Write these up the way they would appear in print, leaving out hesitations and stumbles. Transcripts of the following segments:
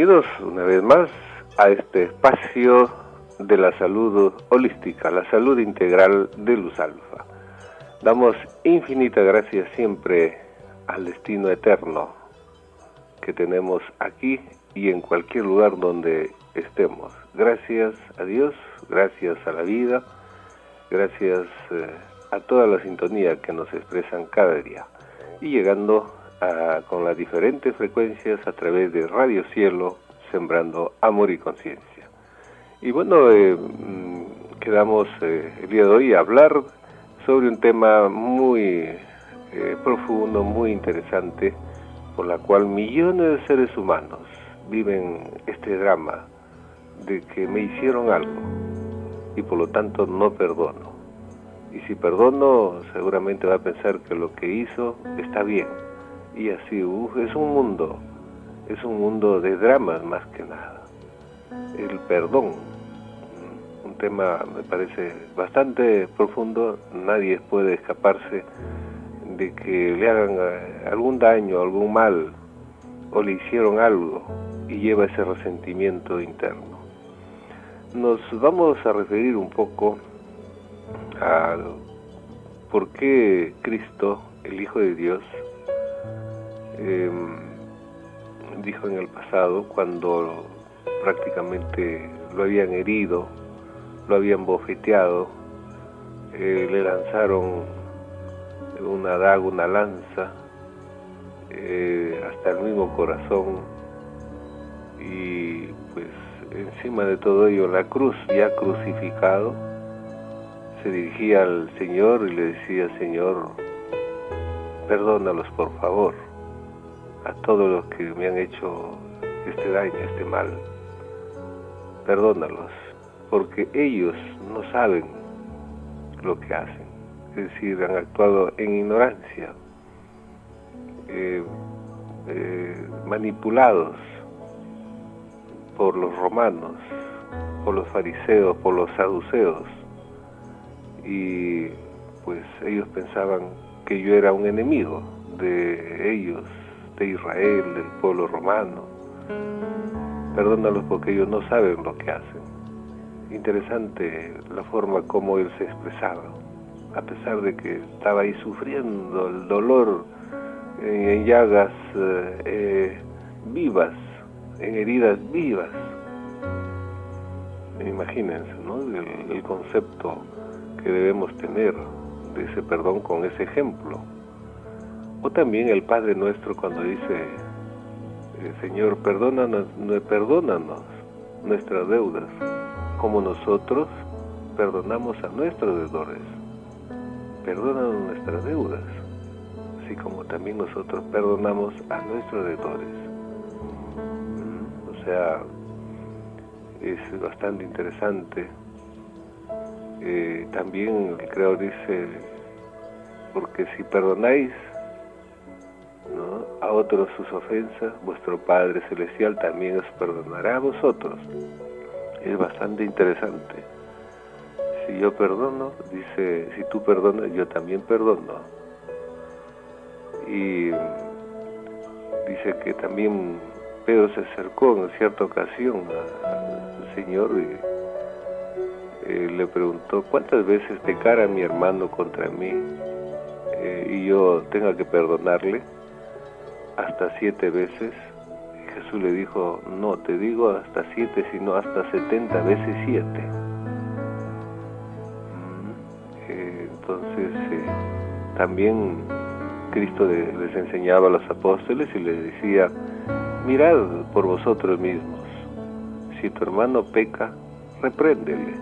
bienvenidos una vez más a este espacio de la salud holística, la salud integral de Luz Alfa. Damos infinitas gracias siempre al destino eterno que tenemos aquí y en cualquier lugar donde estemos. Gracias a Dios, gracias a la vida, gracias a toda la sintonía que nos expresan cada día. Y llegando con las diferentes frecuencias a través de Radio Cielo, sembrando amor y conciencia. Y bueno, quedamos el día de hoy a hablar sobre un tema muy profundo, muy interesante, por la cual millones de seres humanos viven este drama de que me hicieron algo y por lo tanto no perdono. Y si perdono, seguramente va a pensar que lo que hizo está bien. Y así, es un mundo de dramas más que nada. El perdón, un tema me parece bastante profundo, nadie puede escaparse de que le hagan algún daño, algún mal, o le hicieron algo y lleva ese resentimiento interno. Nos vamos a referir un poco a por qué Cristo, el Hijo de Dios, dijo en el pasado, cuando prácticamente lo habían herido, lo habían bofeteado, le lanzaron una daga, una lanza, hasta el mismo corazón, y pues encima de todo ello la cruz, ya crucificado, se dirigía al Señor y le decía: Señor, perdónalos por favor, a todos los que me han hecho este daño, este mal, perdónalos, porque ellos no saben lo que hacen, es decir, han actuado en ignorancia, manipulados por los romanos, por los fariseos, por los saduceos, y pues ellos pensaban que yo era un enemigo de ellos, de Israel, del pueblo romano. Perdónalos porque ellos no saben lo que hacen. Interesante la forma como él se expresaba, a pesar de que estaba ahí sufriendo el dolor en llagas vivas, en heridas vivas. Imagínense, ¿no? El concepto que debemos tener de ese perdón con ese ejemplo. O también el Padre Nuestro cuando dice: Señor, perdónanos nuestras deudas, como nosotros perdonamos a nuestros deudores. Perdónanos nuestras deudas, así como también nosotros perdonamos a nuestros deudores. O sea, es bastante interesante. También el Creador dice: porque si perdonáis, ¿no?, a otros sus ofensas, vuestro Padre Celestial también os perdonará a vosotros. Es bastante interesante. Si yo perdono, dice, si tú perdonas, yo también perdono. Y dice que también Pedro se acercó en cierta ocasión al Señor y le preguntó: ¿cuántas veces pecara mi hermano contra mí y yo tenga que perdonarle? Hasta 7 veces. Jesús le dijo: no te digo hasta 7, sino hasta 70 veces 7. Entonces también Cristo les enseñaba a los apóstoles y les decía: mirad por vosotros mismos, si tu hermano peca, repréndele,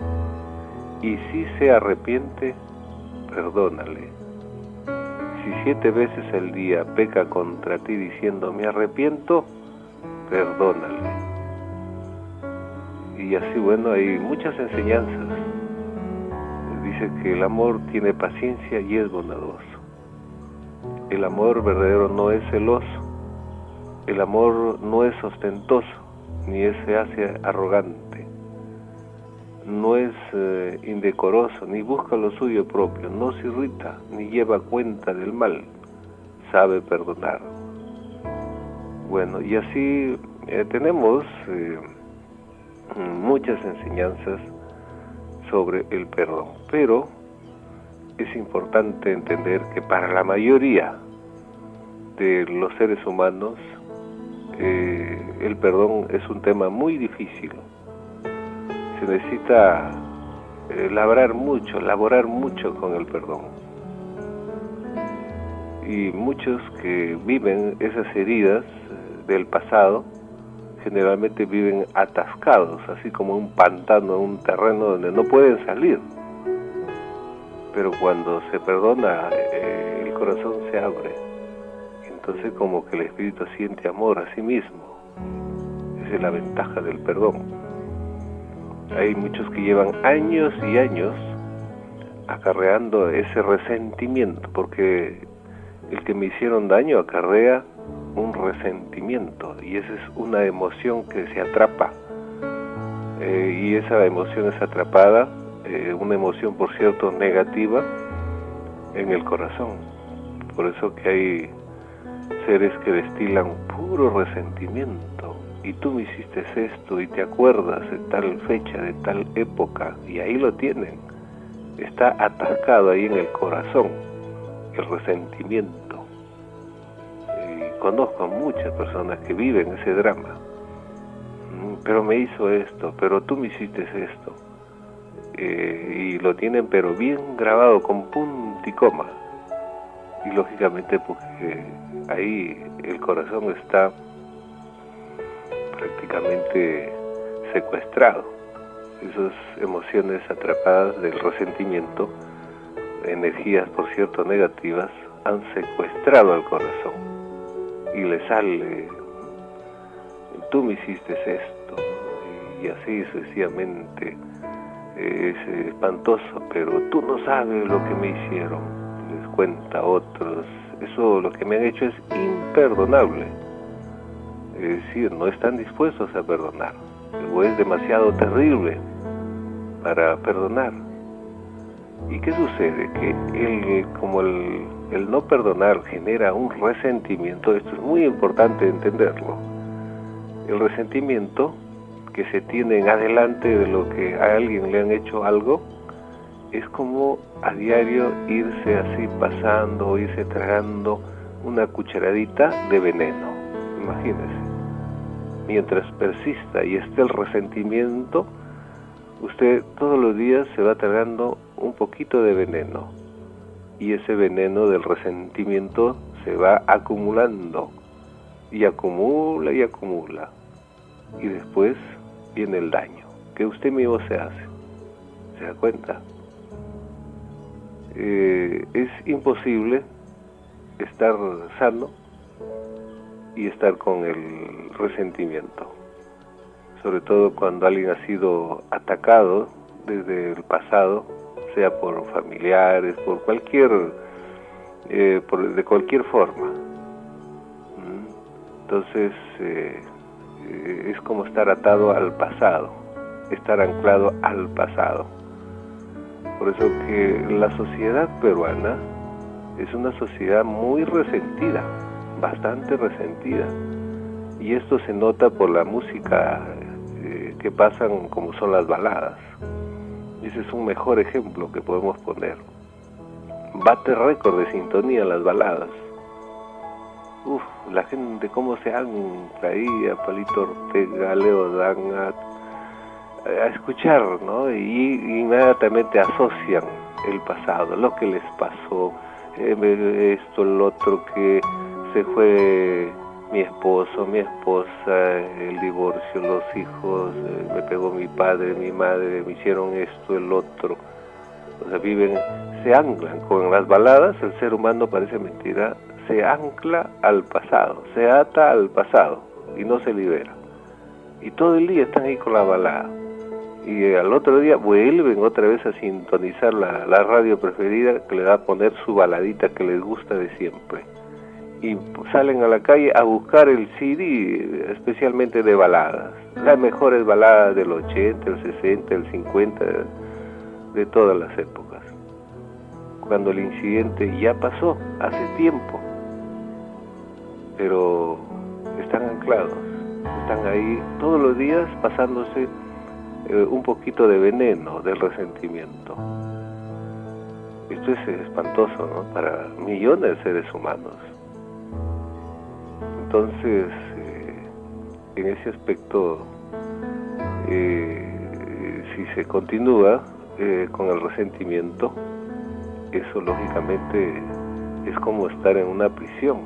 y si se arrepiente, perdónale. Si 7 veces al día peca contra ti diciendo: me arrepiento, perdónale. Y así, bueno, hay muchas enseñanzas. Dice que el amor tiene paciencia y es bondadoso. El amor verdadero no es celoso. El amor no es ostentoso, ni se hace arrogante. No es indecoroso, ni busca lo suyo propio, no se irrita, ni lleva cuenta del mal, sabe perdonar. Bueno, y así Tenemos muchas enseñanzas sobre el perdón, pero es importante entender que para la mayoría de los seres humanos el perdón es un tema muy difícil. Se necesita laborar mucho con el perdón. Y muchos que viven esas heridas del pasado generalmente viven atascados, así como un pantano, un terreno donde no pueden salir. Pero cuando se perdona, el corazón se abre. Entonces como que el espíritu siente amor a sí mismo. Esa es la ventaja del perdón. Hay muchos que llevan años y años acarreando ese resentimiento, porque el que me hicieron daño acarrea un resentimiento, y esa es una emoción que se atrapa, y esa emoción es atrapada, una emoción por cierto negativa, en el corazón. Por eso que hay seres que destilan puro resentimiento, y tú me hiciste esto, y te acuerdas de tal fecha, de tal época, y ahí lo tienen, está atascado ahí en el corazón, el resentimiento. Conozco a muchas personas que viven ese drama, pero me hizo esto, pero tú me hiciste esto, y lo tienen pero bien grabado con punto y coma, y lógicamente porque ahí el corazón está prácticamente secuestrado. Esas emociones atrapadas del resentimiento, energías por cierto negativas, han secuestrado al corazón. Y le sale, tú me hiciste esto, y así sucesivamente. Es espantoso, pero tú no sabes lo que me hicieron, les cuenta a otros. Eso, lo que me han hecho es imperdonable. Es decir, no están dispuestos a perdonar, o es demasiado terrible para perdonar. ¿Y qué sucede? Que como el no perdonar genera un resentimiento. Esto es muy importante entenderlo. El resentimiento que se tiene en adelante de lo que a alguien le han hecho algo, es como a diario irse así pasando, irse tragando una cucharadita de veneno. Imagínese. Mientras persista y esté el resentimiento, usted todos los días se va tragando un poquito de veneno, y ese veneno del resentimiento se va acumulando, y acumula y acumula, y después viene el daño que usted mismo se hace. ¿Se da cuenta? Es imposible estar sano y estar con el resentimiento, sobre todo cuando alguien ha sido atacado desde el pasado, sea por familiares, por cualquier, de cualquier forma. Entonces es como estar atado al pasado, estar anclado al pasado. Por eso que la sociedad peruana es una sociedad muy resentida, bastante resentida, y esto se nota por la música que pasan, como son las baladas. Ese es un mejor ejemplo que podemos poner. Bate récord de sintonía las baladas. La gente cómo se ancla ahí a Palito Ortega, Leo Dan, a escuchar, ¿no? Y inmediatamente asocian el pasado, lo que les pasó, esto, el otro, que se fue mi esposo, mi esposa, el divorcio, los hijos, me pegó mi padre, mi madre, me hicieron esto, el otro. O sea, se anclan con las baladas. El ser humano, parece mentira, se ancla al pasado, se ata al pasado y no se libera. Y todo el día están ahí con la balada. Y al otro día vuelven otra vez a sintonizar la radio preferida, que le va a poner su baladita que les gusta de siempre. Y salen a la calle a buscar el CD, especialmente de baladas. Las mejores baladas del 80, el 60, el 50, de todas las épocas. Cuando el incidente ya pasó, hace tiempo. Pero están anclados, están ahí todos los días pasándose un poquito de veneno del resentimiento. Esto es espantoso, ¿no? Para millones de seres humanos. Entonces, en ese aspecto, si se continúa con el resentimiento, eso lógicamente es como estar en una prisión,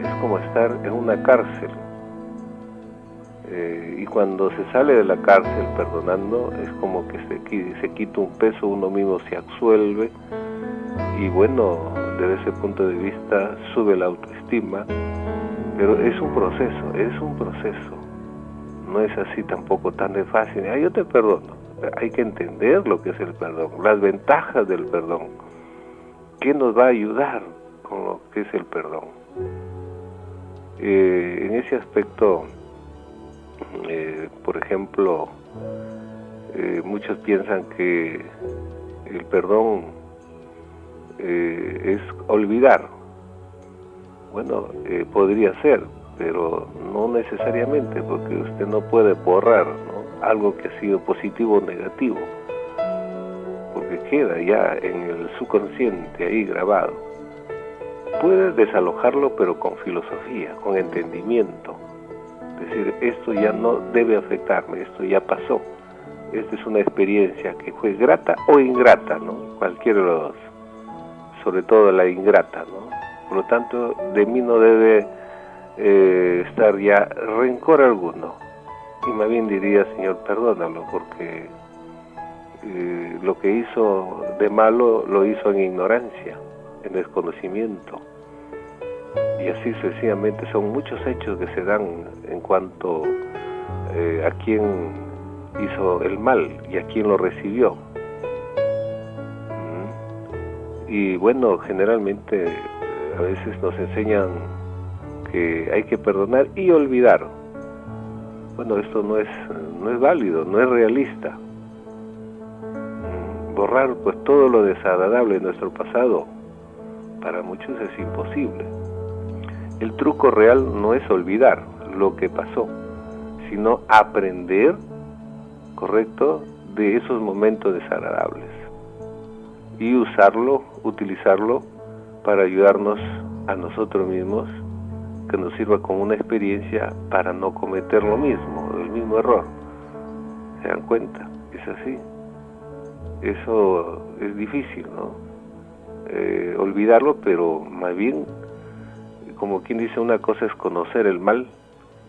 es como estar en una cárcel. Y cuando se sale de la cárcel perdonando, es como que se quita un peso, uno mismo se absuelve, y bueno, desde ese punto de vista sube la autoestima, pero es un proceso, no es así tampoco tan de fácil. Yo te perdono, hay que entender lo que es el perdón, las ventajas del perdón, qué nos va a ayudar con lo que es el perdón. En ese aspecto, por ejemplo, muchos piensan que el perdón es olvidar. Bueno, podría ser, pero no necesariamente, porque usted no puede borrar, ¿no?, algo que ha sido positivo o negativo, porque queda ya en el subconsciente ahí grabado. Puede desalojarlo, pero con filosofía, con entendimiento. Es decir, esto ya no debe afectarme, esto ya pasó. Esta es una experiencia que fue grata o ingrata, ¿no? Cualquiera de los dos, sobre todo la ingrata, ¿no? Por lo tanto, de mí no debe estar ya rencor alguno. Y más bien diría, Señor, perdónalo, porque lo que hizo de malo lo hizo en ignorancia, en desconocimiento. Y así sencillamente son muchos hechos que se dan en cuanto a quién hizo el mal y a quién lo recibió. Y bueno, generalmente a veces nos enseñan que hay que perdonar y olvidar. Bueno, esto no es válido, no es realista. Borrar pues todo lo desagradable de nuestro pasado, para muchos es imposible. El truco real no es olvidar lo que pasó, sino aprender, ¿correcto?, de esos momentos desagradables y utilizarlo para ayudarnos a nosotros mismos, que nos sirva como una experiencia para no cometer lo mismo, el mismo error. ¿Se dan cuenta? Es así. Eso es difícil, ¿no? Olvidarlo, pero más bien, como quien dice, una cosa es conocer el mal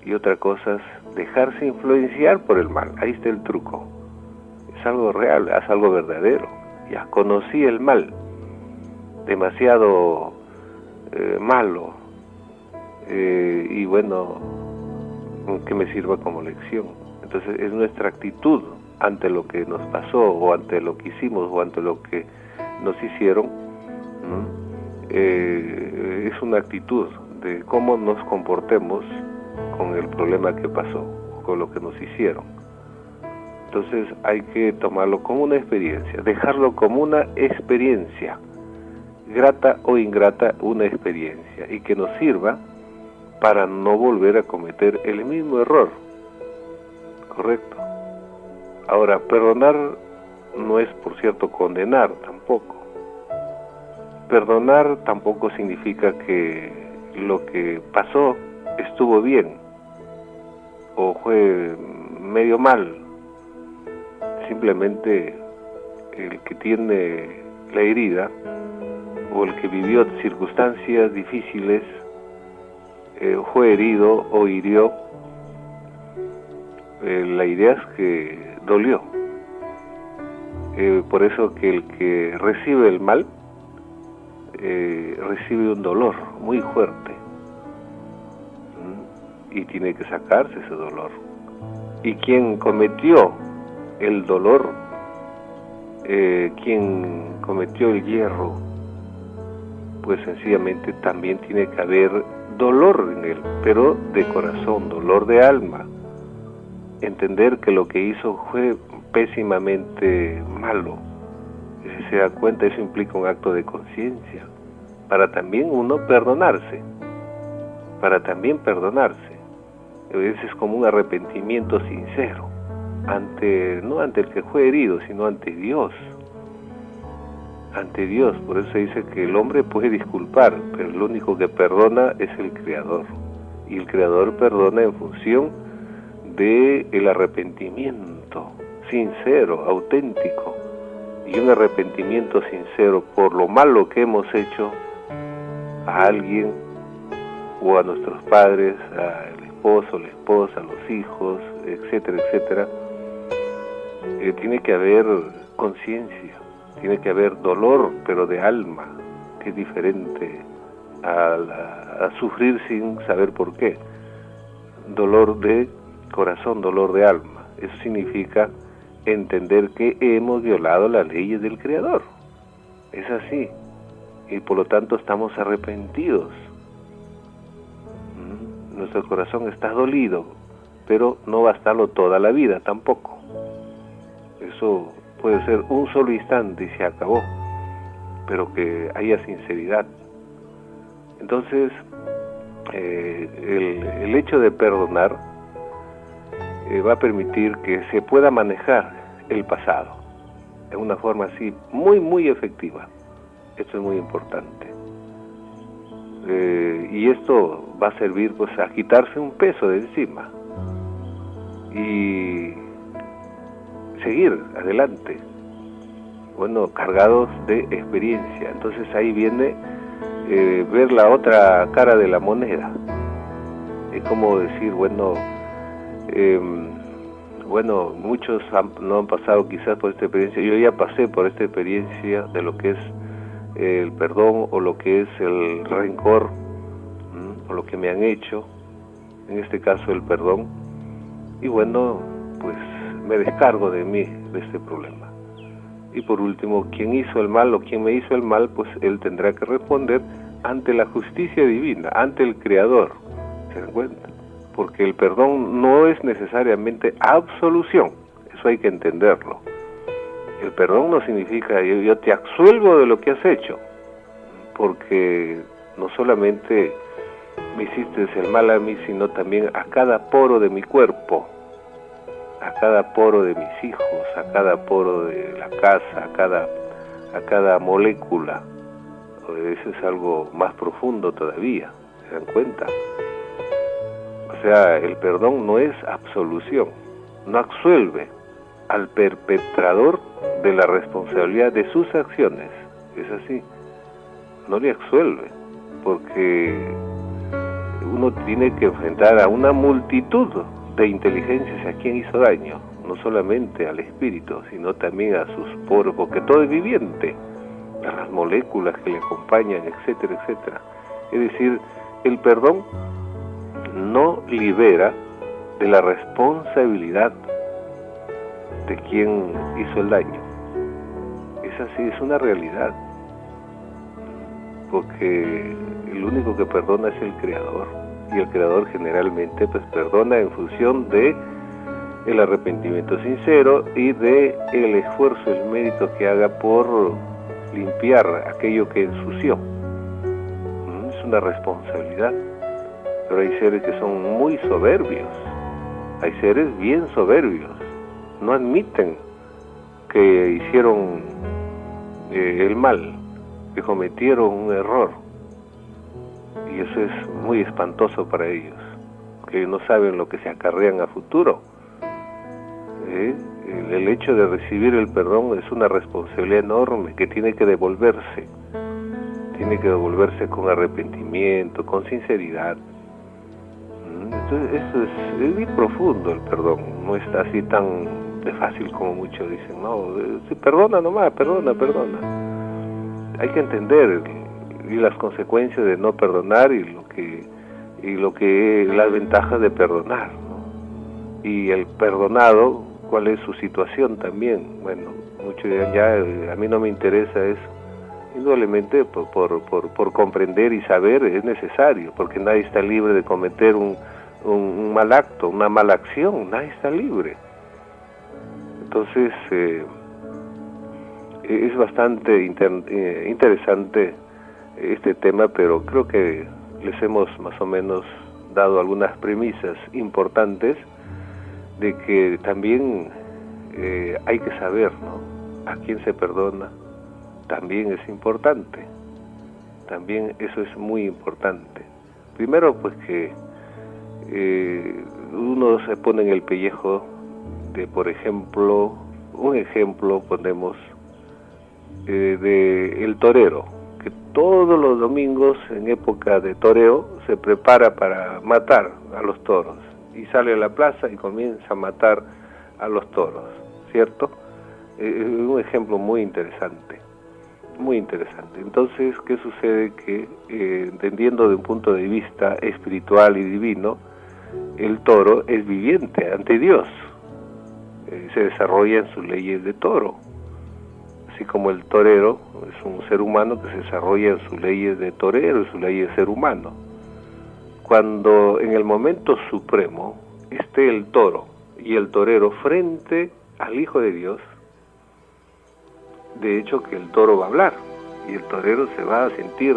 y otra cosa es dejarse influenciar por el mal. Ahí está el truco. Es algo real, es algo verdadero. Ya conocí el mal, demasiado malo, y bueno, que me sirva como lección. Entonces es nuestra actitud ante lo que nos pasó, o ante lo que hicimos, o ante lo que nos hicieron, es una actitud de cómo nos comportemos con el problema que pasó, con lo que nos hicieron. Entonces hay que tomarlo como una experiencia, dejarlo como una experiencia, grata o ingrata, una experiencia, y que nos sirva para no volver a cometer el mismo error. ¿Correcto? Ahora, perdonar no es, por cierto, condenar tampoco. Perdonar tampoco significa que lo que pasó estuvo bien o fue medio mal. Simplemente el que tiene la herida o el que vivió circunstancias difíciles fue herido o hirió. La idea es que dolió. Por eso que el que recibe el mal recibe un dolor muy fuerte, y tiene que sacarse ese dolor. Y quien cometió el dolor, quien cometió el hierro, pues sencillamente también tiene que haber dolor en él, pero de corazón, dolor de alma. Entender que lo que hizo fue pésimamente malo. Y si se da cuenta, eso implica un acto de conciencia, para también uno perdonarse. para también perdonarse. Ese es como un arrepentimiento sincero, no ante el que fue herido, sino ante Dios. Ante Dios. Por eso se dice que el hombre puede disculpar, pero el único que perdona es el Creador. Y el Creador perdona en función del arrepentimiento sincero, auténtico. Y un arrepentimiento sincero por lo malo que hemos hecho a alguien, o a nuestros padres, al esposo, la esposa, a los hijos, etcétera, etcétera. Tiene que haber conciencia, tiene que haber dolor, pero de alma, que es diferente a sufrir sin saber por qué. Dolor de corazón, dolor de alma. Eso significa entender que hemos violado las leyes del Creador. Es así. Y por lo tanto estamos arrepentidos. Nuestro corazón está dolido, pero no va a estarlo toda la vida tampoco. Eso puede ser un solo instante y se acabó, pero que haya sinceridad. Entonces, el hecho de perdonar va a permitir que se pueda manejar el pasado de una forma así muy, muy efectiva. Esto es muy importante. Y esto va a servir pues a quitarse un peso de encima y seguir adelante, bueno, cargados de experiencia. Entonces ahí viene ver la otra cara de la moneda. Es como decir, bueno, muchos no han pasado quizás por esta experiencia. Yo ya pasé por esta experiencia de lo que es el perdón o lo que es el rencor, o lo que me han hecho, en este caso el perdón, y bueno, pues me descargo de mí, de este problema. Y por último, quien hizo el mal o quien me hizo el mal, pues él tendrá que responder ante la justicia divina, ante el Creador. ¿Se dan cuenta? Porque el perdón no es necesariamente absolución, eso hay que entenderlo. El perdón no significa yo te absuelvo de lo que has hecho, porque no solamente me hiciste el mal a mí, sino también a cada poro de mi cuerpo, a cada poro de mis hijos, a cada poro de la casa, a cada molécula. Eso es algo más profundo todavía, ¿se dan cuenta? O sea, el perdón no es absolución, no absuelve al perpetrador de la responsabilidad de sus acciones. Es así, no le absuelve, porque uno tiene que enfrentar a una multitud de inteligencias a quien hizo daño, no solamente al espíritu, sino también a sus poros, porque todo es viviente, a las moléculas que le acompañan, etcétera, etcétera. Es decir, el perdón no libera de la responsabilidad de quien hizo el daño. Es así, es una realidad, porque el único que perdona es el Creador, y el Creador generalmente pues perdona en función de el arrepentimiento sincero y de el esfuerzo, el mérito que haga por limpiar aquello que ensució. Es una responsabilidad. Pero hay seres que son muy soberbios, hay seres bien soberbios, no admiten que hicieron el mal, que cometieron un error, y eso es muy espantoso para ellos, que no saben lo que se acarrean a futuro. El hecho de recibir el perdón es una responsabilidad enorme que tiene que devolverse con arrepentimiento, con sinceridad. Entonces eso es bien profundo el perdón, no está así tan de fácil como muchos dicen, no, perdona nomás, perdona. Hay que entender las consecuencias de no perdonar y las ventajas de perdonar, ¿no? Y el perdonado, cuál es su situación también. Bueno, muchos dirán, ya, a mí no me interesa eso. Indudablemente por comprender y saber es necesario, porque nadie está libre de cometer un mal acto, una mala acción, nadie está libre. Entonces es bastante interesante este tema, pero creo que les hemos más o menos dado algunas premisas importantes de que también hay que saber, ¿no?, a quién se perdona. También es importante, también eso es muy importante. Primero, pues que uno se pone en el pellejo de, por ejemplo, un ejemplo ponemos de el torero, que todos los domingos en época de toreo se prepara para matar a los toros y sale a la plaza y comienza a matar a los toros, ¿cierto? Un ejemplo muy interesante, muy interesante. Entonces, ¿qué sucede? Que entendiendo de un punto de vista espiritual y divino, el toro es viviente ante Dios, se desarrolla en sus leyes de toro, así como el torero es un ser humano que se desarrolla en sus leyes de torero, en sus leyes de ser humano. Cuando en el momento supremo esté el toro y el torero frente al Hijo de Dios, de hecho que el toro va a hablar y el torero se va a sentir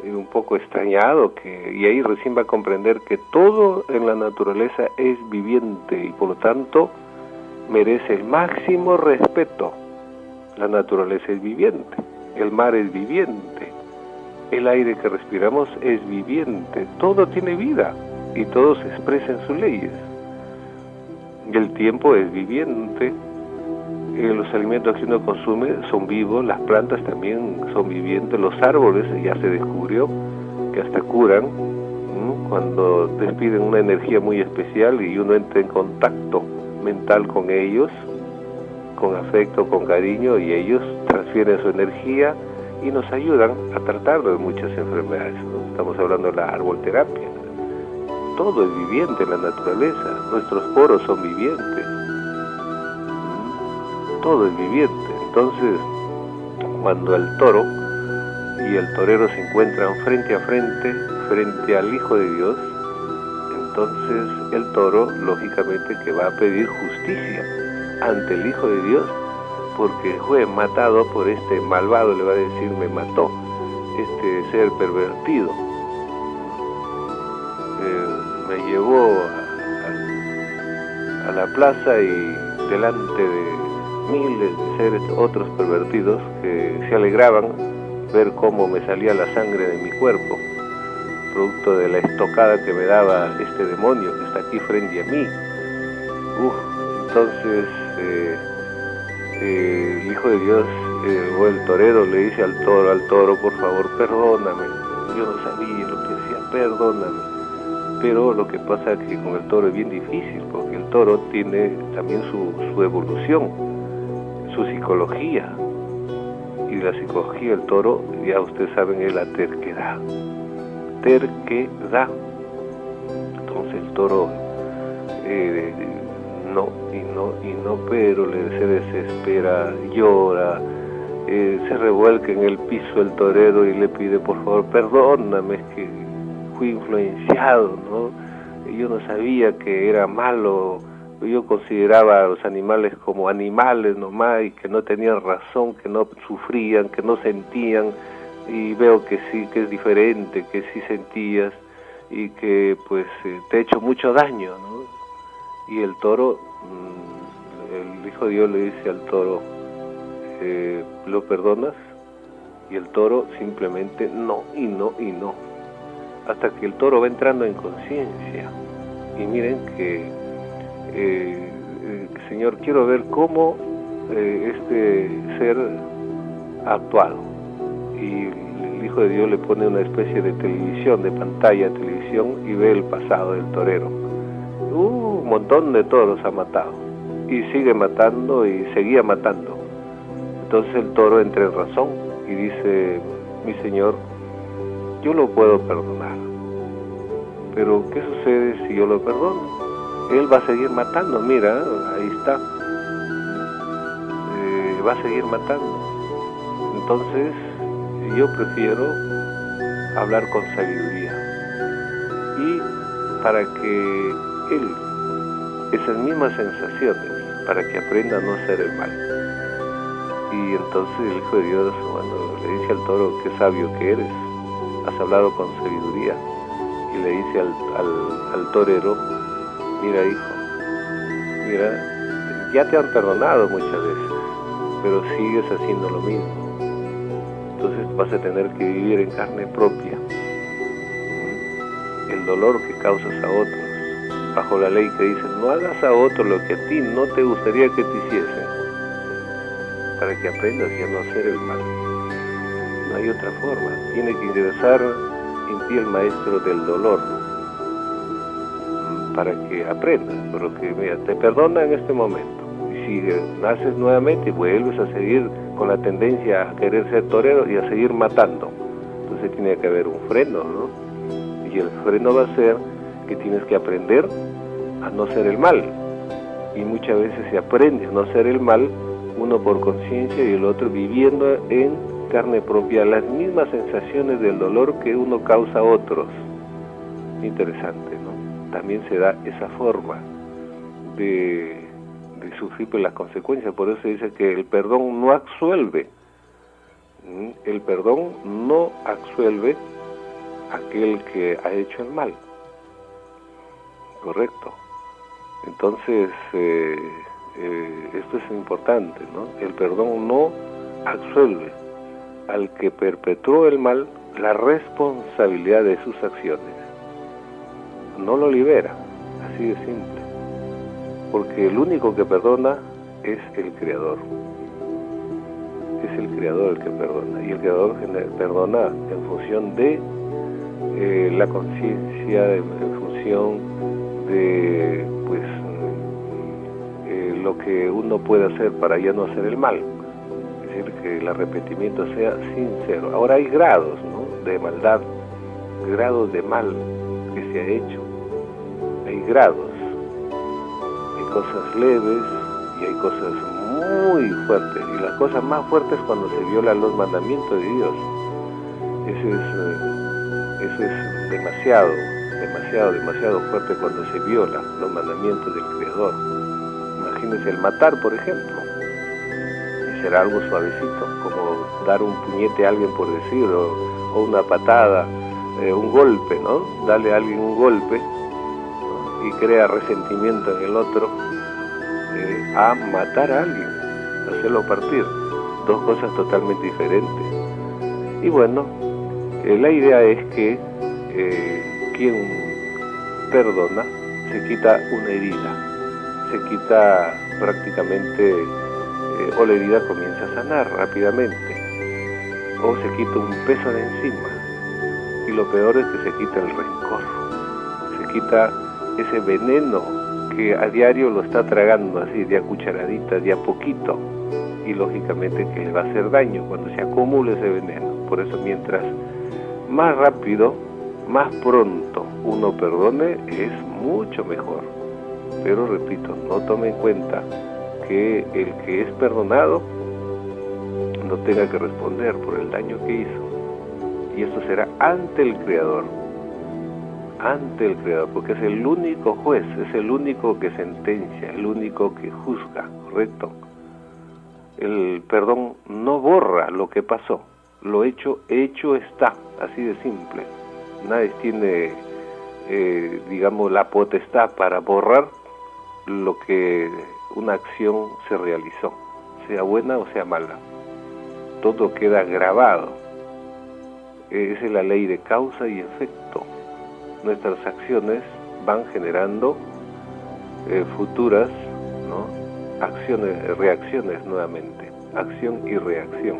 un poco extrañado, y ahí recién va a comprender que todo en la naturaleza es viviente y por lo tanto merece el máximo respeto. La naturaleza es viviente, el mar es viviente, el aire que respiramos es viviente, todo tiene vida y todo se expresa en sus leyes. El tiempo es viviente, los alimentos que uno consume son vivos, las plantas también son vivientes, los árboles ya se descubrió que hasta curan cuando despiden una energía muy especial y uno entra en contacto mental con ellos, con afecto, con cariño, y ellos transfieren su energía y nos ayudan a tratar de muchas enfermedades, ¿no? Estamos hablando de la arbolterapia. Todo es viviente en la naturaleza, nuestros poros son vivientes, todo es viviente. Entonces, cuando el toro y el torero se encuentran frente a frente, frente al Hijo de Dios, entonces el toro, lógicamente, que va a pedir justicia ante el Hijo de Dios, porque fue matado por este malvado, le va a decir, me mató, este ser pervertido, me llevó a la plaza y delante de miles de seres, otros pervertidos, que se alegraban ver cómo me salía la sangre de mi cuerpo, producto de la estocada que me daba este demonio que está aquí frente a mí. Entonces el Hijo de Dios o el torero le dice al toro, por favor, perdóname, yo no sabía lo que hacía, perdóname. Pero lo que pasa es que con el toro es bien difícil, porque el toro tiene también su evolución, su psicología, y la psicología del toro, ya ustedes saben, es la terquedad. Entonces el toro no, pero se desespera, llora, se revuelca en el piso el torero y le pide, por favor, perdóname, es que fui influenciado, ¿no? Yo no sabía que era malo, yo consideraba a los animales como animales nomás y que no tenían razón, que no sufrían, que no sentían, y veo que sí, que es diferente, que sí sentías y que pues te ha hecho mucho daño, ¿no? Y el toro, el Hijo de Dios le dice al toro, ¿lo perdonas? Y el toro simplemente no, y no, y no, hasta que el toro va entrando en conciencia. Y miren que Señor, quiero ver cómo este ser ha actuado. Y el Hijo de Dios le pone una especie de televisión, de pantalla de televisión, y ve el pasado del torero. Un montón de toros ha matado, y sigue matando, y seguía matando. Entonces el toro entra en razón y dice, mi Señor, yo lo puedo perdonar, pero ¿qué sucede si yo lo perdono? Él va a seguir matando, mira, ahí está, va a seguir matando. Entonces yo prefiero hablar con sabiduría, y para que él, esas mismas sensaciones, para que aprenda a no hacer el mal. Y entonces el Hijo de Dios, cuando le dice al toro, qué sabio que eres, has hablado con sabiduría y le dice al torero, mira hijo, mira, ya te han perdonado muchas veces, pero sigues haciendo lo mismo. Entonces vas a tener que vivir en carne propia el dolor que causas a otros, bajo la ley que dice, no hagas a otro lo que a ti no te gustaría que te hiciesen, para que aprendas ya no hacer el mal. No hay otra forma. Tiene que ingresar en ti el maestro del dolor, para que aprendas. Pero que, mira, te perdona en este momento. Y si naces nuevamente y vuelves a seguir con la tendencia a querer ser torero y a seguir matando. Entonces tiene que haber un freno, ¿no? Y el freno va a ser que tienes que aprender a no hacer el mal. Y muchas veces se aprende a no hacer el mal, uno por conciencia y el otro viviendo en carne propia las mismas sensaciones del dolor que uno causa a otros. Interesante, ¿no? También se da esa forma de sufrir las consecuencias. Por eso se dice que el perdón no absuelve. El perdón no absuelve a aquel que ha hecho el mal. Correcto. Entonces, esto es importante, ¿no? El perdón no absuelve al que perpetró el mal la responsabilidad de sus acciones. No lo libera, así de simple. Porque el único que perdona es el Creador. Es el Creador el que perdona. Y el Creador perdona en función de la conciencia, en función de pues lo que uno puede hacer para ya no hacer el mal. Es decir, que el arrepentimiento sea sincero. Ahora hay grados, ¿no?, de maldad, grados de mal que se ha hecho. Hay grados. Hay cosas leves y hay cosas muy fuertes. Y las cosas más fuertes cuando se violan los mandamientos de Dios. Eso es demasiado fuerte cuando se violan los mandamientos del Creador. Imagínense el matar, por ejemplo. Y será algo suavecito, como dar un puñete a alguien, por decirlo, o una patada, un golpe, ¿no? Darle a alguien un golpe, ¿no?, y crea resentimiento en el otro, a matar a alguien, hacerlo partir. Dos cosas totalmente diferentes. Y bueno, la idea es que quien perdona se quita una herida, se quita prácticamente, o la herida comienza a sanar rápidamente, o se quita un peso de encima. Y lo peor es que se quita el rencor, se quita ese veneno que a diario lo está tragando así, de a cucharadita, de a poquito, y lógicamente que le va a hacer daño cuando se acumule ese veneno. Por eso mientras más rápido, más pronto uno perdone, es mucho mejor. Pero repito, no tome en cuenta que el que es perdonado no tenga que responder por el daño que hizo. Y esto será ante el Creador, porque es el único juez, es el único que sentencia, el único que juzga, ¿correcto? El perdón no borra lo que pasó, lo hecho está, así de simple. Nadie tiene, digamos, la potestad para borrar lo que una acción se realizó, sea buena o sea mala. Todo queda grabado. Esa es la ley de causa y efecto. Nuestras acciones van generando futuras, ¿no?, acciones, reacciones nuevamente, acción y reacción.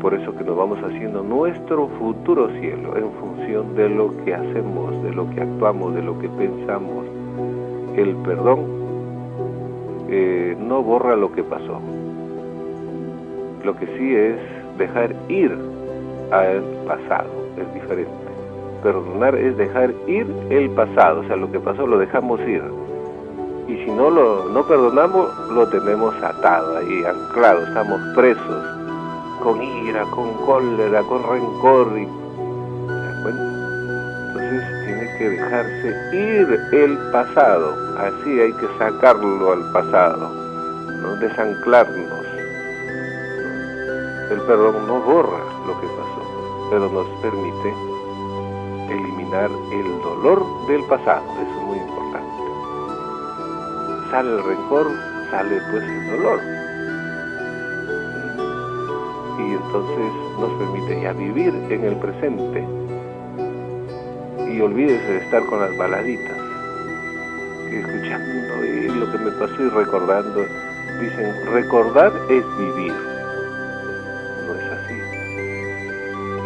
Por eso que nos vamos haciendo nuestro futuro cielo en función de lo que hacemos, de lo que actuamos, de lo que pensamos. El perdón no borra lo que pasó. Lo que sí es dejar ir al pasado, es diferente. Perdonar es dejar ir el pasado, o sea, lo que pasó lo dejamos ir. Y si no perdonamos, lo tenemos atado ahí, anclado, estamos presos, con ira, con cólera, con rencor. ¿Se dan cuenta? Entonces tiene que dejarse ir el pasado, así hay que sacarlo al pasado, ¿no?, desanclarnos. El perdón no borra lo que pasó, pero nos permite eliminar el dolor del pasado. Eso es muy importante. Sale el rencor, sale pues el dolor. Y entonces nos permite ya vivir en el presente. Y olvídese de estar con las baladitas, que escuchando y lo que me pasó y recordando. Dicen, recordar es vivir. No es así.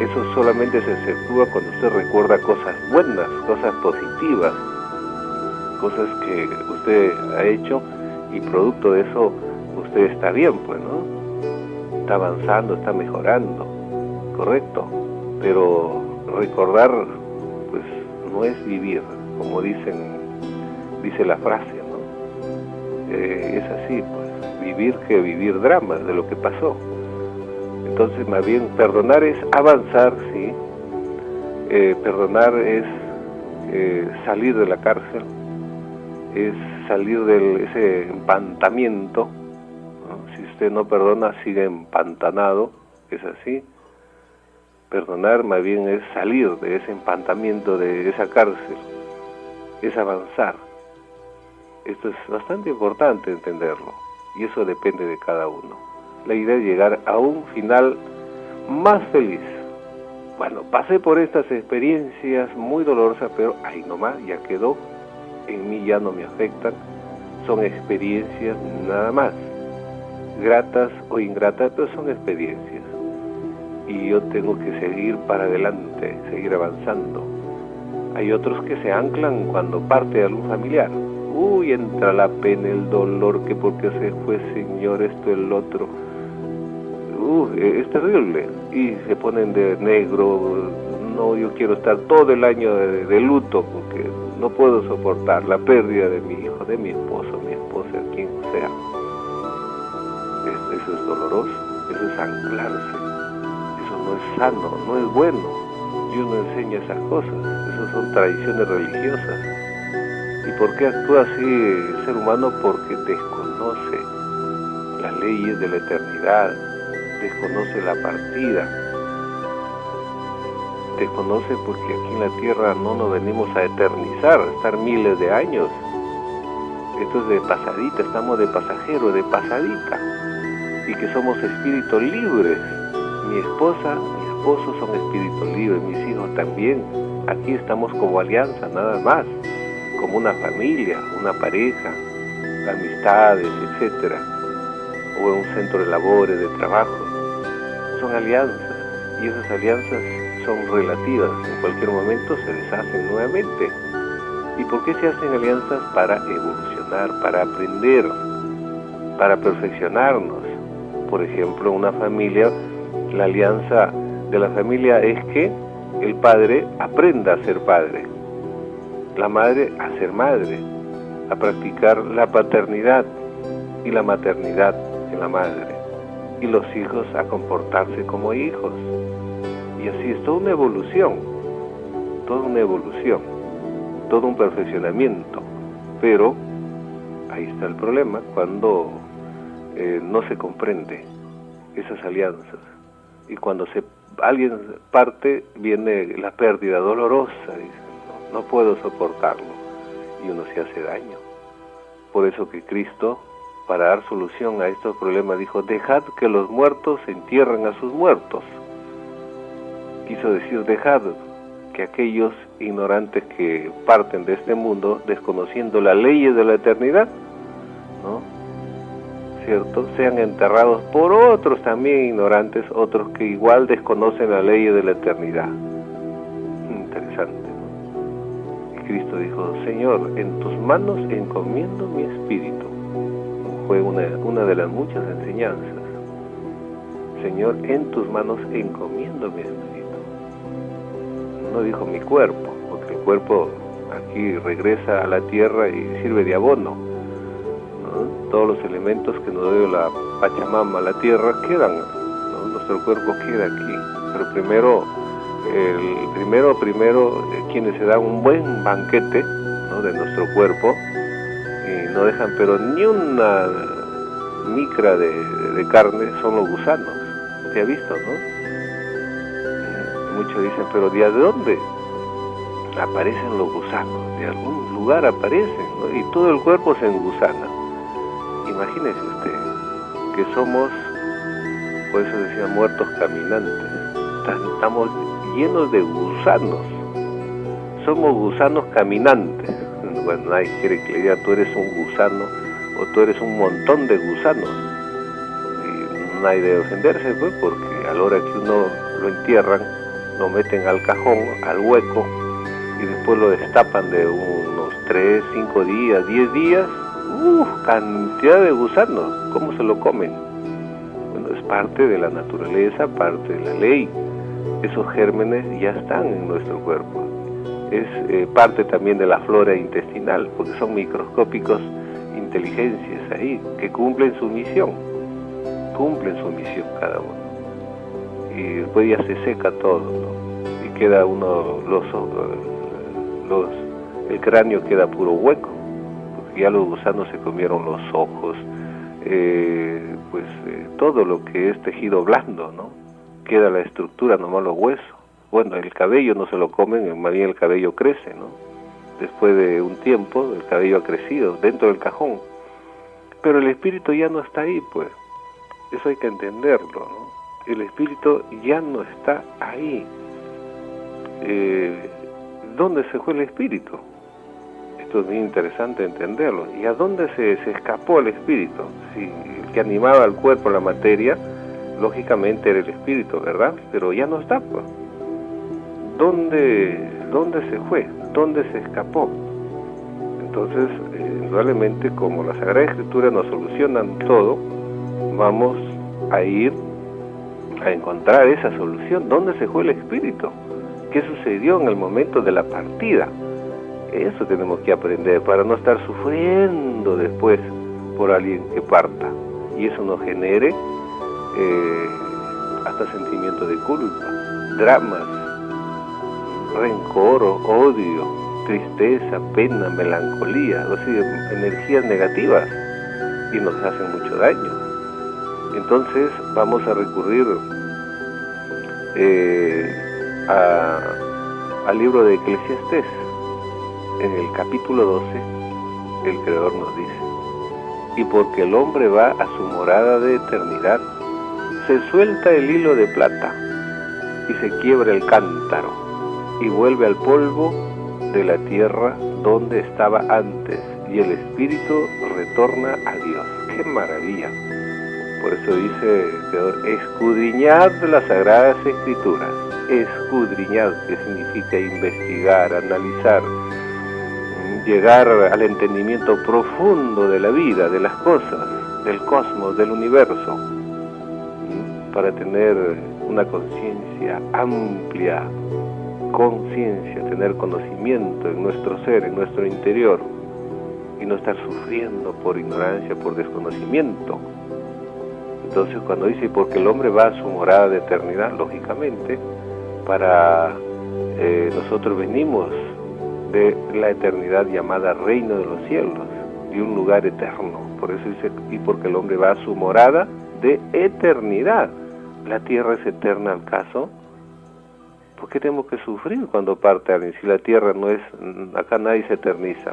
Eso solamente se efectúa cuando usted recuerda cosas buenas, cosas positivas, cosas que usted ha hecho y producto de eso usted está bien, pues, ¿no? Está avanzando, está mejorando, correcto. Pero recordar, pues, no es vivir, como dice la frase, ¿no? Es así, pues, vivir que vivir dramas de lo que pasó. Entonces, más bien, perdonar es avanzar, ¿sí? Perdonar es salir de la cárcel, es salir de ese empantamiento, ¿no? Si usted no perdona, sigue empantanado, es así. Perdonar más bien es salir de ese empantamiento, de esa cárcel, es avanzar. Esto es bastante importante entenderlo, y eso depende de cada uno. La idea es llegar a un final más feliz. Bueno, pasé por estas experiencias muy dolorosas, pero ahí nomás, ya quedó, en mí ya no me afectan, son experiencias nada más, gratas o ingratas, pero son experiencias. Y yo tengo que seguir para adelante, seguir avanzando. Hay otros que se anclan cuando parte algún familiar. Uy, entra la pena, el dolor, que porque se fue, señor, esto, el otro. Es terrible. Y se ponen de negro. No, yo quiero estar todo el año de luto porque no puedo soportar la pérdida de mi hijo, de mi esposa, quien sea. Eso es doloroso, eso es anclarse. Eso no es sano, no es bueno. Dios no enseña esas cosas. Esas son tradiciones religiosas. ¿Y por qué actúa así el ser humano? Porque desconoce las leyes de la eternidad, desconoce la partida, desconoce porque aquí en la tierra no nos venimos a eternizar, a estar miles de años. Esto es de pasadita, estamos de pasajero, de pasadita, y que somos espíritus libres. Mi esposa, mi esposo son espíritus libres, mis hijos también. Aquí estamos como alianza, nada más, como una familia, una pareja, amistades, etcétera, o en un centro de labores, de trabajo. Son alianzas, y esas alianzas son relativas, en cualquier momento se deshacen nuevamente. ¿Y por qué se hacen alianzas? Para evolucionar, para aprender, para perfeccionarnos. Por ejemplo, una familia, la alianza de la familia es que el padre aprenda a ser padre, la madre a ser madre, a practicar la paternidad y la maternidad en la madre, y los hijos a comportarse como hijos. Y así es toda una evolución, todo un perfeccionamiento. Pero ahí está el problema, cuando no se comprende esas alianzas, y cuando alguien parte, viene la pérdida dolorosa, dice, no puedo soportarlo, y uno se hace daño. Por eso que Cristo, para dar solución a estos problemas, dijo, dejad que los muertos entierren a sus muertos. Quiso decir, dejad que aquellos ignorantes que parten de este mundo, desconociendo las leyes de la eternidad, ¿no? ¿Cierto?, sean enterrados por otros también ignorantes, otros que igual desconocen las leyes de la eternidad. Interesante, ¿no? Y Cristo dijo, Señor, en tus manos encomiendo mi espíritu. Fue una de las muchas enseñanzas. Señor, en tus manos encomiendo mi espíritu. No dijo mi cuerpo, porque el cuerpo aquí regresa a la tierra y sirve de abono, ¿no? Todos los elementos que nos dio la Pachamama, la tierra, quedan, ¿no? Nuestro cuerpo queda aquí. Pero primero, quienes se dan un buen banquete, ¿no?, de nuestro cuerpo, y no dejan pero ni una micra de carne, son los gusanos. ¿Se ha visto, no? muchos dicen, pero ¿de dónde aparecen los gusanos? De algún lugar aparecen, ¿no? Y todo el cuerpo se engusana. Imagínese usted que somos, por eso decía, muertos caminantes. Estamos llenos de gusanos. Somos gusanos caminantes. Bueno, nadie quiere que le diga tú eres un gusano o tú eres un montón de gusanos. Y no hay de ofenderse, pues, porque a la hora que uno lo entierran, lo meten al cajón, al hueco, y después lo destapan de unos 3, 5 días, 10 días, cantidad de gusanos. ¿Cómo se lo comen? Bueno, es parte de la naturaleza, parte de la ley. Esos gérmenes ya están en nuestro cuerpo. Es parte también de la flora intestinal, porque son microscópicos inteligencias ahí, que cumplen su misión cada uno. Y después ya se seca todo, ¿no? Y queda uno, el cráneo queda puro hueco, porque ya los gusanos se comieron los ojos, todo lo que es tejido blando, ¿no? Queda la estructura, nomás los huesos. Bueno, el cabello no se lo comen, más bien el cabello crece, ¿no? Después de un tiempo, el cabello ha crecido dentro del cajón. Pero el espíritu ya no está ahí, pues. Eso hay que entenderlo, ¿no? El espíritu ya no está ahí. ¿Dónde se fue el espíritu? Esto es muy interesante entenderlo. ¿Y a dónde se escapó el espíritu? Si el que animaba al cuerpo, la materia, lógicamente era el espíritu, ¿verdad? Pero ya no está, pues. ¿Dónde se fue? ¿Dónde se escapó? Entonces, indudablemente, como la Sagrada Escritura nos solucionan todo, vamos a ir a encontrar esa solución. ¿Dónde se fue el espíritu? ¿Qué sucedió en el momento de la partida? Eso tenemos que aprender para no estar sufriendo después por alguien que parta. Y eso nos genere hasta sentimiento de culpa, dramas, rencor, odio, tristeza, pena, melancolía, o sea, energías negativas, y nos hacen mucho daño. Entonces vamos a recurrir al libro de Eclesiastés. En el capítulo 12, el Creador nos dice: y porque el hombre va a su morada de eternidad, se suelta el hilo de plata y se quiebra el cántaro y vuelve al polvo de la tierra donde estaba antes, y el espíritu retorna a Dios. ¡Qué maravilla! Por eso dice el Creador: escudriñad las Sagradas Escrituras. Escudriñad, que significa investigar, analizar, llegar al entendimiento profundo de la vida, de las cosas, del cosmos, del universo, para tener una conciencia amplia, tener conocimiento en nuestro ser, en nuestro interior, y no estar sufriendo por ignorancia, por desconocimiento. Entonces, cuando dice porque el hombre va a su morada de eternidad, lógicamente, para nosotros venimos de la eternidad llamada reino de los cielos, de un lugar eterno. Por eso dice, y porque el hombre va a su morada de eternidad. ¿La tierra es eterna al caso? ¿Por qué tenemos que sufrir cuando parte alguien? Si la tierra no es, acá nadie se eterniza.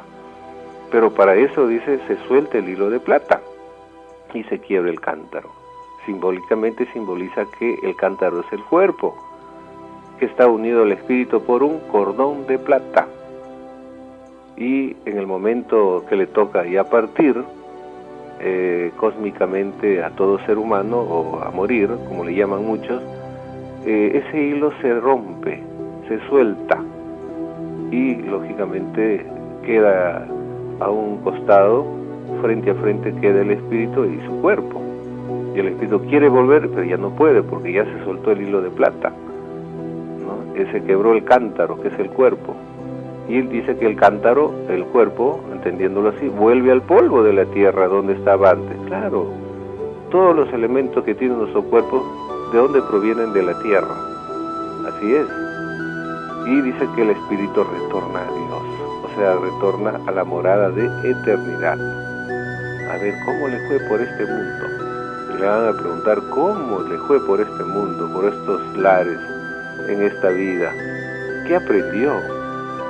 Pero para eso dice, se suelta el hilo de plata y se quiebra el cántaro. Simbólicamente simboliza que el cántaro es el cuerpo, que está unido al espíritu por un cordón de plata. Y en el momento que le toca ya partir, cósmicamente a todo ser humano, o a morir, como le llaman muchos, ese hilo se rompe, se suelta, y lógicamente queda a un costado, frente a frente queda el espíritu y su cuerpo. Y el espíritu quiere volver, pero ya no puede, porque ya se soltó el hilo de plata, ¿no? Se quebró el cántaro, que es el cuerpo. Y él dice que el cántaro, el cuerpo, entendiéndolo así, vuelve al polvo de la tierra donde estaba antes. Claro, todos los elementos que tiene nuestro cuerpo, ¿de dónde provienen? De la tierra. Así es. Y dice que el espíritu retorna a Dios, o sea, retorna a la morada de eternidad. A ver, ¿cómo le fue por este mundo? Y le van a preguntar, ¿cómo le fue por este mundo, por estos lares, en esta vida? ¿Qué aprendió?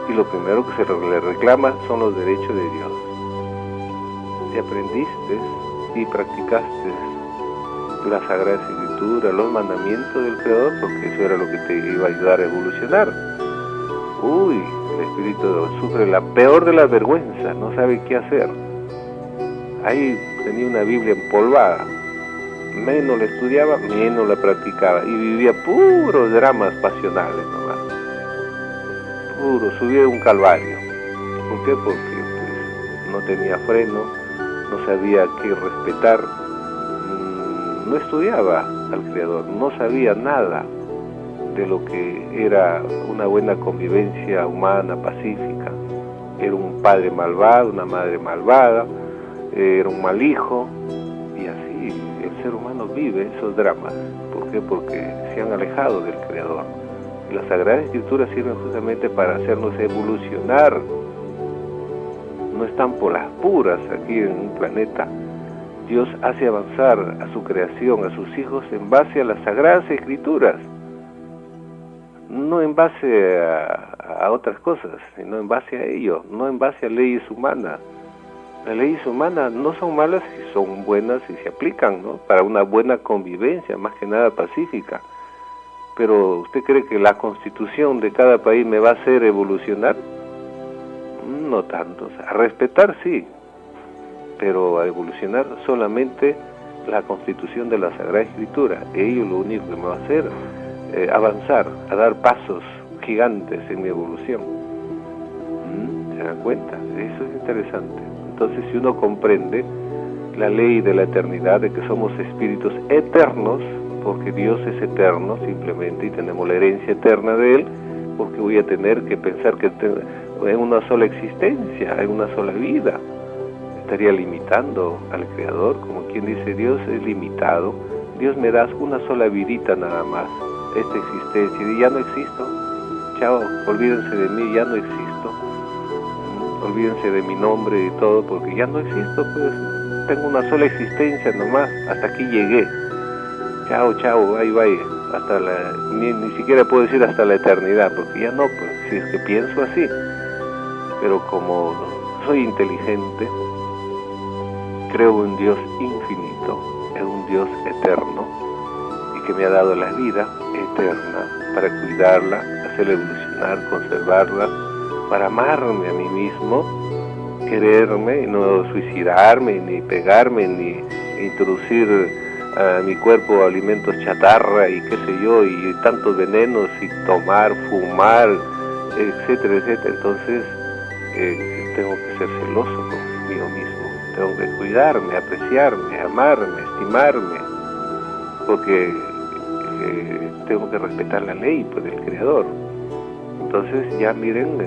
Y lo primero que se le reclama son los derechos de Dios. Si aprendiste y practicaste la Sagrada Escritura, los mandamientos del Creador, porque eso era lo que te iba a ayudar a evolucionar. Uy, el espíritu sufre la peor de las vergüenzas, no sabe qué hacer. Ahí tenía una Biblia empolvada, menos la estudiaba, menos la practicaba, y vivía puros dramas pasionales nomás. Puro, subía un calvario. ¿Por qué? Porque pues, no tenía freno, no sabía qué respetar, no estudiaba al Creador, no sabía nada de lo que era una buena convivencia humana, pacífica. Era un padre malvado, una madre malvada, era un mal hijo, y así el ser humano vive esos dramas. ¿Por qué? Porque se han alejado del Creador. Y las Sagradas Escrituras sirven justamente para hacernos evolucionar. No están por las puras aquí en un planeta. Dios hace avanzar a su creación, a sus hijos, en base a las Sagradas Escrituras. No en base a otras cosas, sino en base a ello, no en base a leyes humanas. Las leyes humanas no son malas, y son buenas y se aplican, ¿no?, para una buena convivencia, más que nada pacífica. Pero ¿usted cree que la constitución de cada país me va a hacer evolucionar? No tanto. O sea, a respetar sí, pero a evolucionar solamente la constitución de la Sagrada Escritura. Ello lo único que me va a hacer avanzar, a dar pasos gigantes en mi evolución. ¿Se dan cuenta? Eso es interesante. Entonces, si uno comprende la ley de la eternidad, de que somos espíritus eternos, porque Dios es eterno simplemente, y tenemos la herencia eterna de Él, porque voy a tener que pensar que en una sola existencia, en una sola vida, estaría limitando al Creador, como quien dice, Dios es limitado, Dios me das una sola vidita nada más, esta existencia, y ya no existo, chao, olvídense de mí, ya no existo, olvídense de mi nombre y todo, porque ya no existo, pues, tengo una sola existencia nomás, hasta aquí llegué, chao, chao, bye, bye, hasta ni siquiera puedo decir hasta la eternidad, porque ya no, pues, si es que pienso así, pero como soy inteligente, creo en un Dios infinito, en un Dios eterno, y que me ha dado la vida eterna para cuidarla, hacerla evolucionar, conservarla, para amarme a mí mismo, quererme, y no suicidarme, ni pegarme, ni introducir a mi cuerpo alimentos chatarra y qué sé yo, y tantos venenos, y tomar, fumar, etcétera, etcétera. Entonces tengo que ser celoso conmigo mismo, tengo que cuidarme, apreciarme, amarme, estimarme, porque tengo que respetar la ley, pues, del Creador. Entonces ya miren,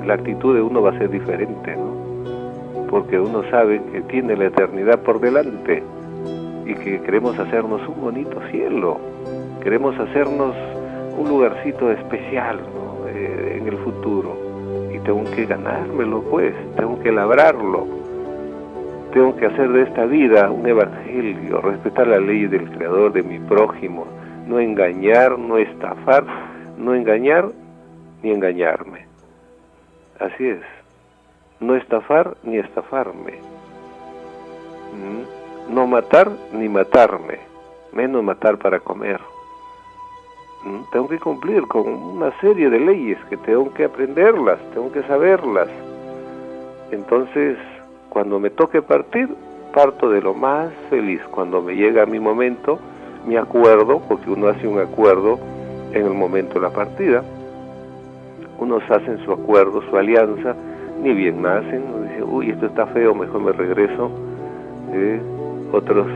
la actitud de uno va a ser diferente, ¿no? Porque uno sabe que tiene la eternidad por delante y que queremos hacernos un bonito cielo, queremos hacernos un lugarcito especial, ¿no?, en el futuro, y tengo que ganármelo, pues, tengo que labrarlo, tengo que hacer de esta vida un evangelio, respetar la ley del Creador, de mi prójimo, no engañar, no estafar, no engañar ni engañarme. Así es, no estafar ni estafarme, no matar ni matarme, menos matar para comer. Tengo que cumplir con una serie de leyes que tengo que aprenderlas, tengo que saberlas. Entonces, cuando me toque partir, parto de lo más feliz. Cuando me llega mi momento, mi acuerdo, porque uno hace un acuerdo en el momento de la partida, unos hacen su acuerdo, su alianza, ni bien nacen, uno dice, uy, esto está feo, mejor me regreso. Otros,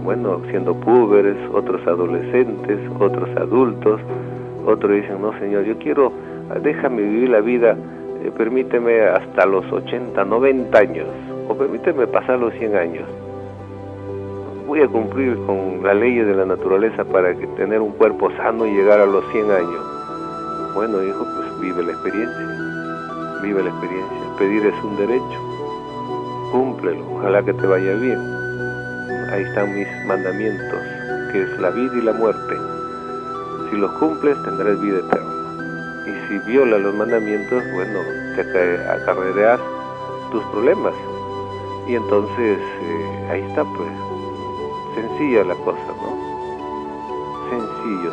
bueno, siendo púberes, otros adolescentes, otros adultos, otros dicen, no señor, yo quiero, déjame vivir la vida, permíteme hasta los 80, 90 años, o permíteme pasar los 100 años. Voy a cumplir con las leyes de la naturaleza para tener un cuerpo sano y llegar a los 100 años. Bueno, hijo, pues vive la experiencia, vive la experiencia. Pedir es un derecho, cúmplelo, ojalá que te vaya bien. Ahí están mis mandamientos, que es la vida y la muerte. Si los cumples, tendrás vida eterna. Y si violas los mandamientos, bueno, te acarrearás tus problemas. Y entonces, ahí está, pues, sencilla la cosa, ¿no? Sencillo,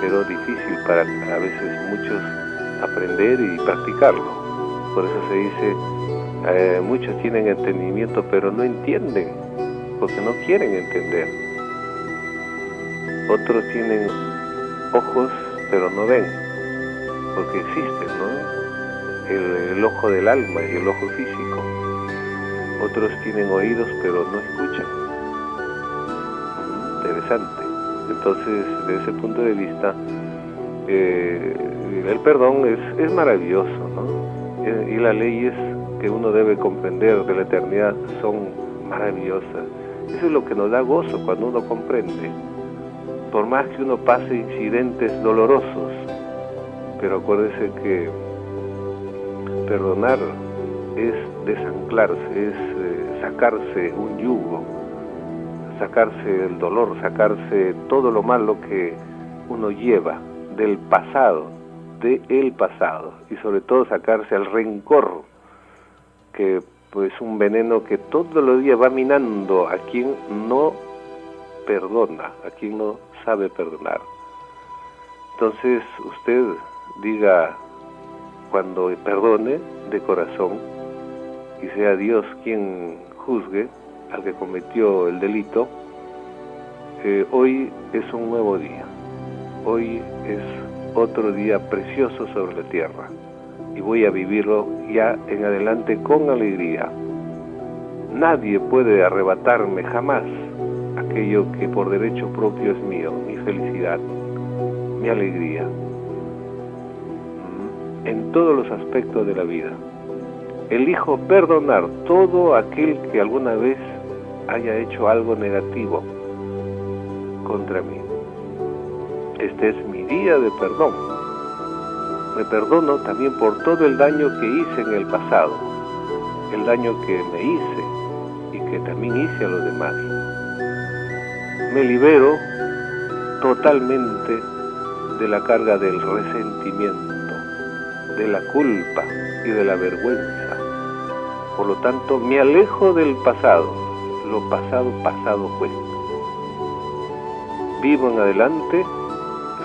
pero difícil para a veces muchos aprender y practicarlo. Por eso se dice, muchos tienen entendimiento, pero no entienden, porque no quieren entender. Otros tienen ojos, pero no ven, porque existen, ¿no? El ojo del alma y el ojo físico. Otros tienen oídos, pero no escuchan. Interesante. Entonces, desde ese punto de vista, el perdón es maravilloso, ¿no? Y las leyes que uno debe comprender de la eternidad son maravillosas. Eso es lo que nos da gozo cuando uno comprende. Por más que uno pase incidentes dolorosos, pero acuérdese que perdonar es desanclarse, es sacarse un yugo, sacarse el dolor, sacarse todo lo malo que uno lleva del pasado, y sobre todo sacarse el rencor, que pues un veneno que todos los días va minando a quien no perdona, a quien no sabe perdonar. Entonces usted diga, cuando perdone de corazón, y sea Dios quien juzgue al que cometió el delito, hoy es un nuevo día, hoy es otro día precioso sobre la tierra, y voy a vivirlo ya en adelante con alegría. Nadie puede arrebatarme jamás aquello que por derecho propio es mío, mi felicidad, mi alegría, en todos los aspectos de la vida. Elijo perdonar todo aquel que alguna vez haya hecho algo negativo contra mí. Este es mi día de perdón. Me perdono también por todo el daño que hice en el pasado, el daño que me hice y que también hice a los demás. Me libero totalmente de la carga del resentimiento, de la culpa y de la vergüenza. Por lo tanto, me alejo del pasado. Lo pasado, pasado fue. Vivo en adelante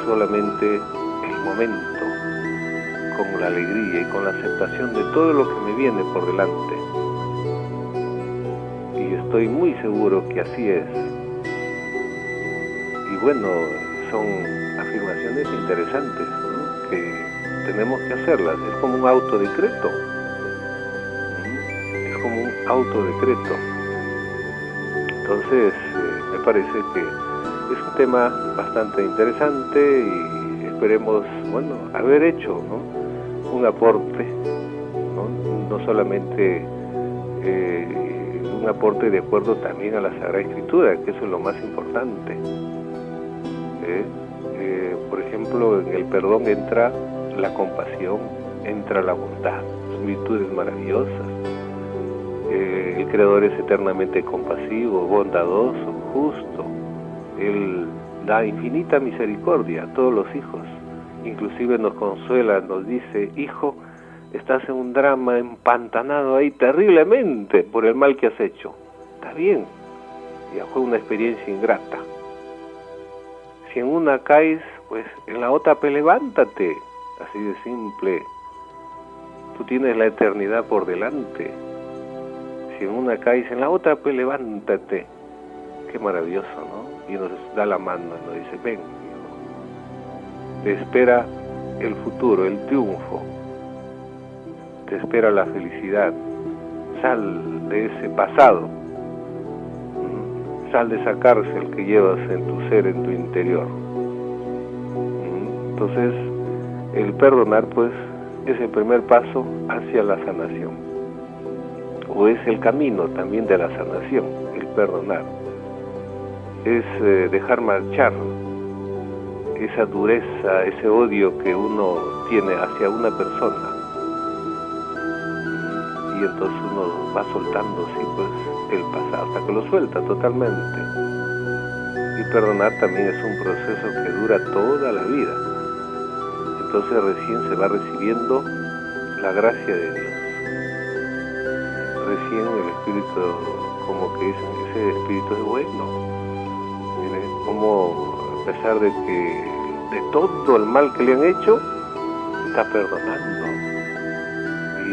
solamente el momento, con la alegría y con la aceptación de todo lo que me viene por delante. Y estoy muy seguro que así es. Y bueno, son afirmaciones interesantes, ¿no? Que tenemos que hacerlas. Es como un autodecreto. Es como un autodecreto. Entonces, me parece que es un tema bastante interesante y esperemos, bueno, haber hecho, ¿no?, un aporte, ¿no? No solamente un aporte de acuerdo también a la Sagrada Escritura, que eso es lo más importante. Por ejemplo, en el perdón entra la compasión, entra la bondad, son virtudes maravillosas. El Creador es eternamente compasivo, bondadoso, justo. Él da infinita misericordia a todos los hijos. Inclusive nos consuela, nos dice: hijo, estás en un drama, empantanado ahí terriblemente por el mal que has hecho. Está bien, ya fue una experiencia ingrata. Si en una caes, pues en la otra pues levántate, así de simple. Tú tienes la eternidad por delante. Si en una caes, en la otra pues levántate. Qué maravilloso, ¿no? Y nos da la mano y nos dice: ven, hijo. Te espera el futuro, el triunfo. Te espera la felicidad. Sal de ese pasado. Sal de esa cárcel que llevas en tu ser, en tu interior. Entonces, el perdonar, pues, es el primer paso hacia la sanación. O es el camino también de la sanación, el perdonar. Es dejar marchar esa dureza, ese odio que uno tiene hacia una persona. Y entonces uno va soltando así, pues, el pasado, hasta que lo suelta totalmente. Y perdonar también es un proceso que dura toda la vida. Entonces recién se va recibiendo la gracia de Dios. Recién el Espíritu, como que dicen, ese Espíritu es bueno. Mire, como a pesar de todo el mal que le han hecho, está perdonando. Y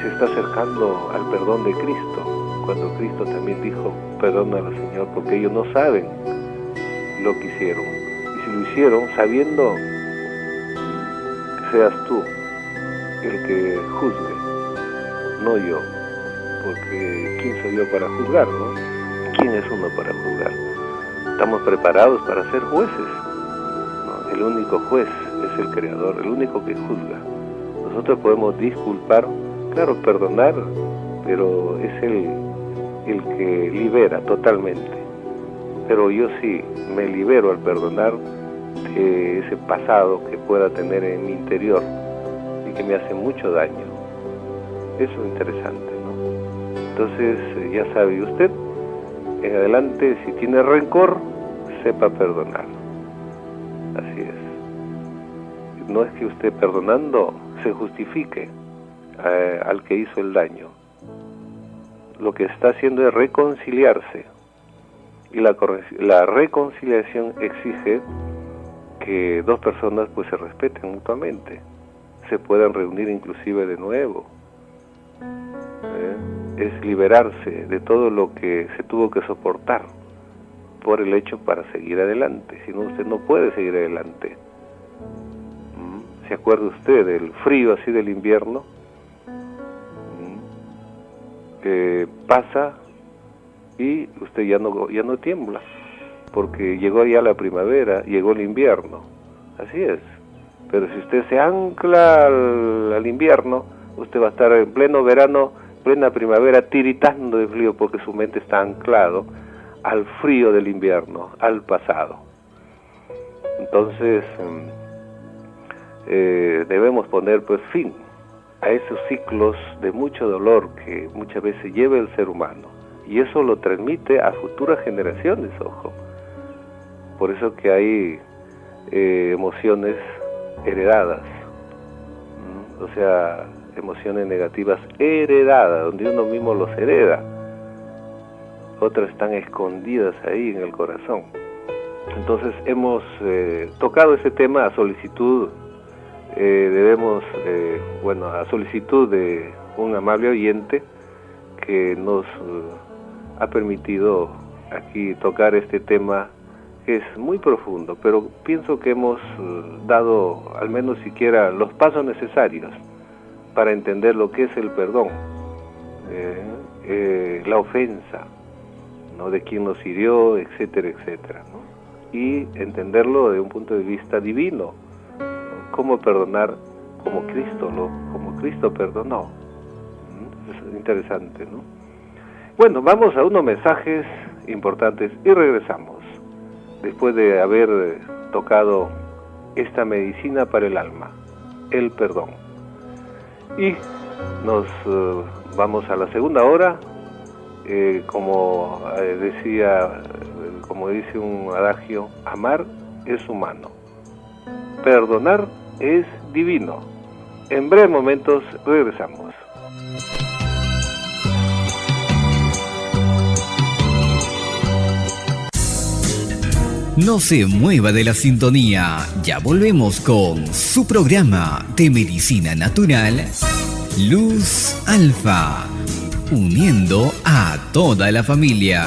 se está acercando al perdón de Cristo, cuando Cristo también dijo, perdónalo, Señor, porque ellos no saben lo que hicieron. Y si lo hicieron sabiendo, que seas tú el que juzgue, no yo. Porque ¿quién soy yo para juzgar, no? ¿Quién es uno para juzgar? Estamos preparados para ser jueces, ¿no? El único juez es el Creador, el único que juzga. Nosotros podemos disculpar, claro, perdonar, pero es el que libera totalmente. Pero yo sí me libero al perdonar de ese pasado que pueda tener en mi interior y que me hace mucho daño. Eso es interesante, ¿no? Entonces, ya sabe usted, en adelante, si tiene rencor, sepa perdonar. Así es. No es que usted perdonando se justifique al que hizo el daño. Lo que está haciendo es reconciliarse. Y la reconciliación exige que dos personas pues se respeten mutuamente, se puedan reunir inclusive de nuevo. Es liberarse de todo lo que se tuvo que soportar por el hecho para seguir adelante. Si no, usted no puede seguir adelante. ¿Se acuerda usted del frío así del invierno? Que pasa y usted ya no tiembla, porque llegó ya la primavera, llegó el invierno. Así es. Pero si usted se ancla al invierno, usted va a estar en pleno verano, plena primavera, tiritando de frío, porque su mente está anclado al frío del invierno, al pasado. Entonces, debemos poner pues fin a esos ciclos de mucho dolor que muchas veces lleva el ser humano, y eso lo transmite a futuras generaciones, ojo. Por eso que hay emociones heredadas, o sea, emociones negativas heredadas, donde uno mismo los hereda. Otras están escondidas ahí en el corazón. Entonces hemos tocado ese tema a solicitud, a solicitud de un amable oyente que nos ha permitido aquí tocar este tema, que es muy profundo, pero pienso que hemos dado al menos siquiera los pasos necesarios para entender lo que es el perdón, la ofensa, ¿no?, de quien nos hirió, etcétera, etcétera, ¿no? Y entenderlo de un punto de vista divino, ¿no? Cómo perdonar como Cristo perdonó. Es interesante, ¿no? Bueno, vamos a unos mensajes importantes y regresamos, después de haber tocado esta medicina para el alma, el perdón. Y nos vamos a la segunda hora, como dice un adagio, amar es humano, perdonar es divino. En breves momentos regresamos. No se mueva de la sintonía, ya volvemos con su programa de medicina natural, Luz Alfa, uniendo a toda la familia.